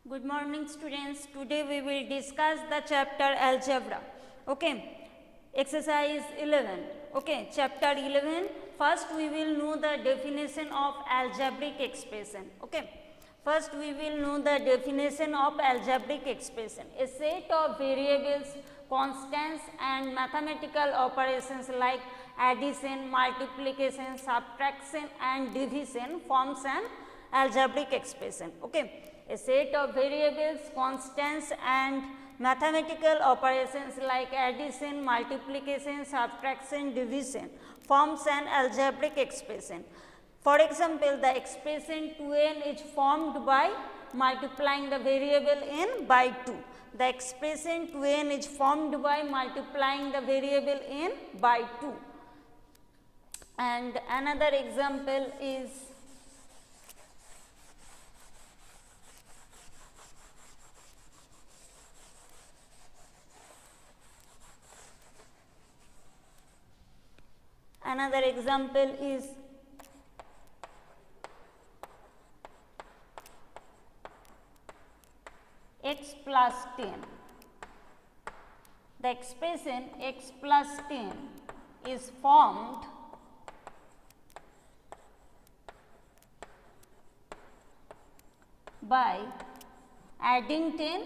Good morning students. Today we will discuss the chapter algebra. Okay. Exercise 11. Okay. Chapter 11. First we will know the definition of algebraic expression. Okay. First we will know the definition of algebraic expression. A set of variables, constants and mathematical operations like addition, multiplication, subtraction and division forms an algebraic expression. Okay. A set of variables, constants and mathematical operations like addition, multiplication, subtraction, division forms an algebraic expression. For example, the expression 2n is formed by multiplying the variable n by 2. The expression 2n is formed by multiplying the variable n by 2. And another example is x plus 10. The expression x plus 10 is formed by adding 10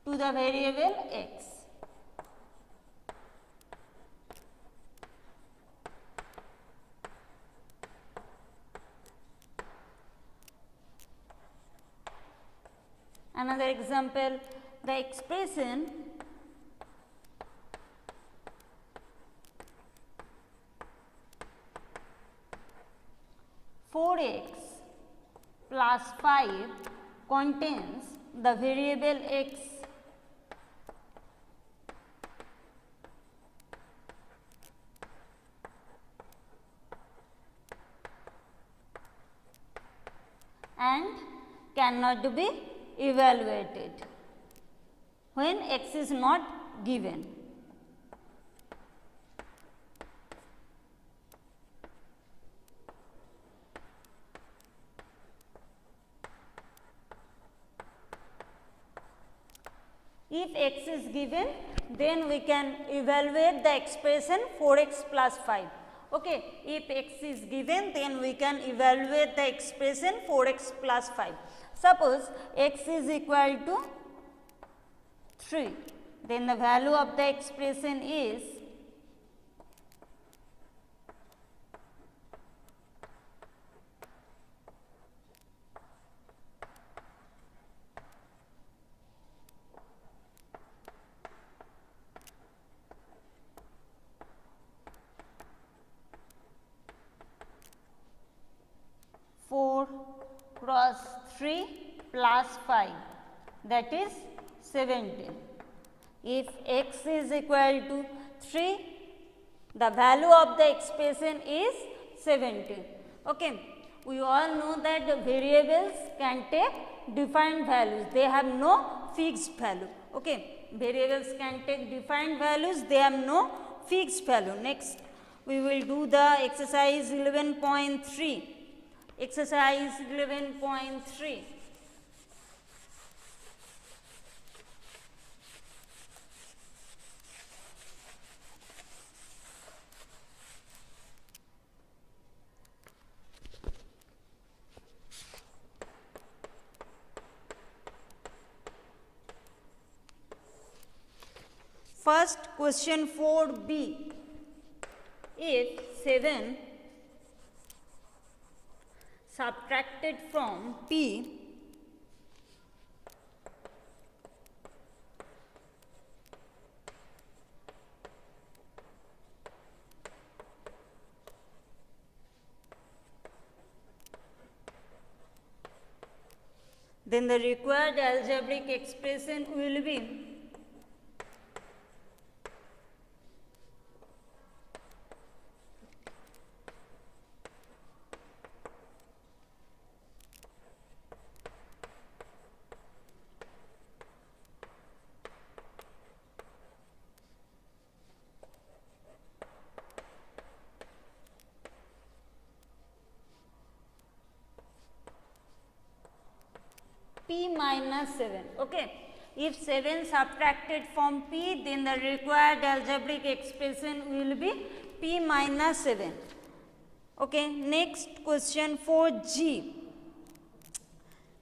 to the variable x. Another example, the expression four x plus 5 contains the variable x and cannot be evaluated when x is not given. If x is given, then we can evaluate the expression 4x plus 5. Okay. If x is given, then we can evaluate the expression 4x plus 5. Suppose x is equal to 3, then the value of the expression is cross 3 plus 5, that is 17. If x is equal to 3, the value of the expression is 17. Okay. We all know that the variables can take defined values, they have no fixed value. Okay. Variables can take defined values, they have no fixed value. Next, we will do the exercise 11.3. Exercise 11.3. First, question 4b. If 7 subtracted from P then the required algebraic expression will be p minus 7. Okay. If 7 subtracted from p, then the required algebraic expression will be p minus 7. Okay. Next question for G.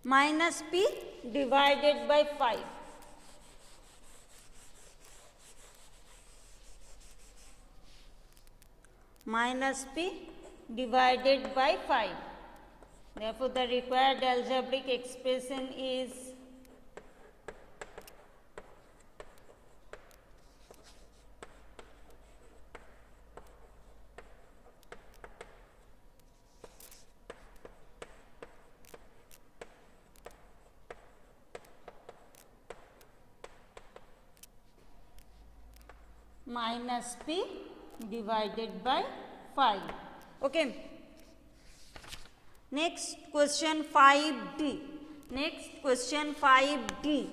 Minus p divided by 5. Minus p divided by 5. Therefore, the required algebraic expression is minus p divided by 5. Okay. Next question 5D. Next question 5D.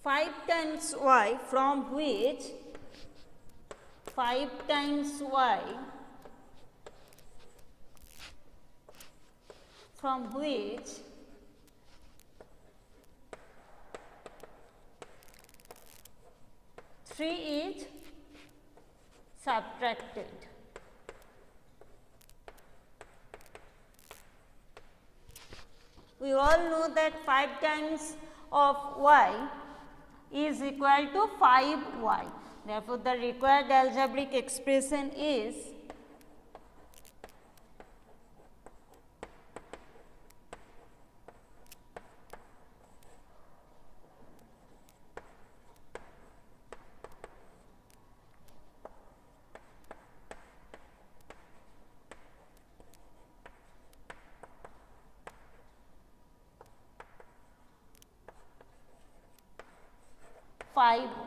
Five times y from which 5 times y from which 3 is subtracted. We all know that 5 times of y is equal to 5y. Therefore, the required algebraic expression is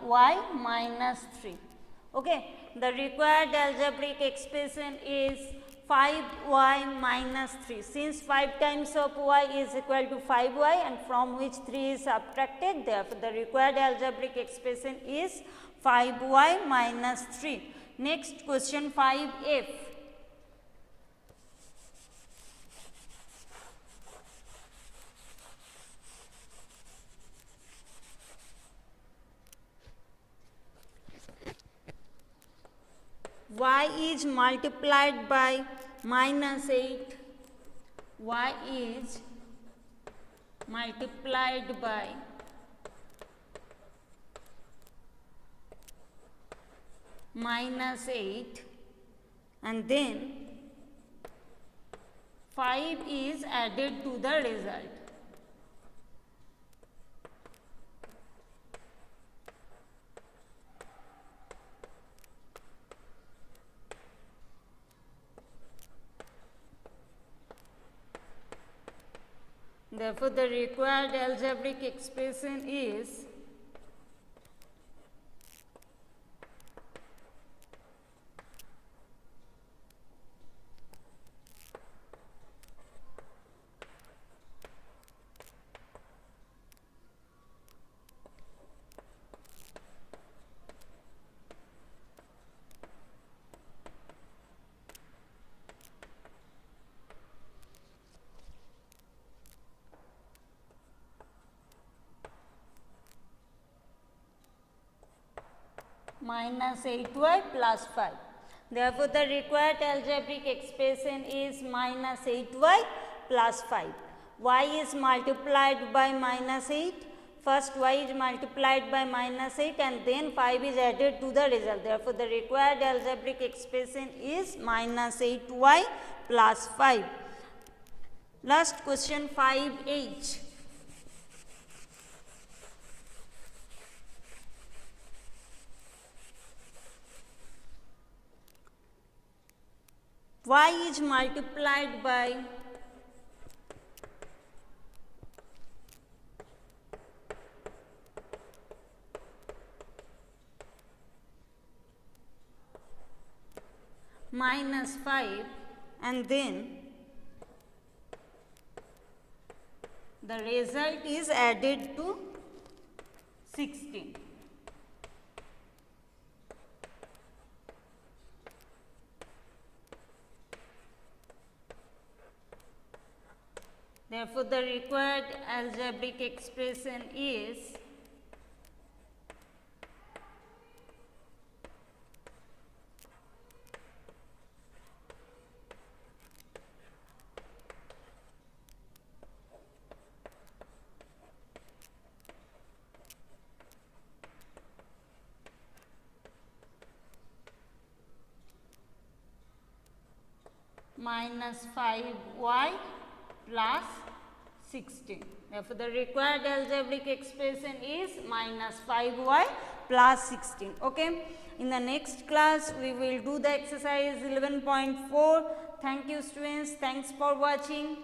y minus 3. Okay. The required algebraic expression is 5y minus 3. Since 5 times of y is equal to 5y and from which 3 is subtracted, therefore, the required algebraic expression is 5y minus 3. Next question 5f. Y is multiplied by minus 8, y is multiplied by minus 8 and then 5 is added to the result. Therefore, the required algebraic expression is minus 8y plus 5. Therefore, the required algebraic expression is minus 8y plus 5. Y is multiplied by minus 8. First y is multiplied by minus 8 and then 5 is added to the result. Therefore, the required algebraic expression is minus 8y plus 5. Last question 5h. Y is multiplied by minus 5 and then the result is added to 16. Therefore, the required algebraic expression is minus 5y plus 16. Therefore, the required algebraic expression is minus 5y plus 16. Okay. In the next class, we will do the exercise 11.4. Thank you, students. Thanks for watching.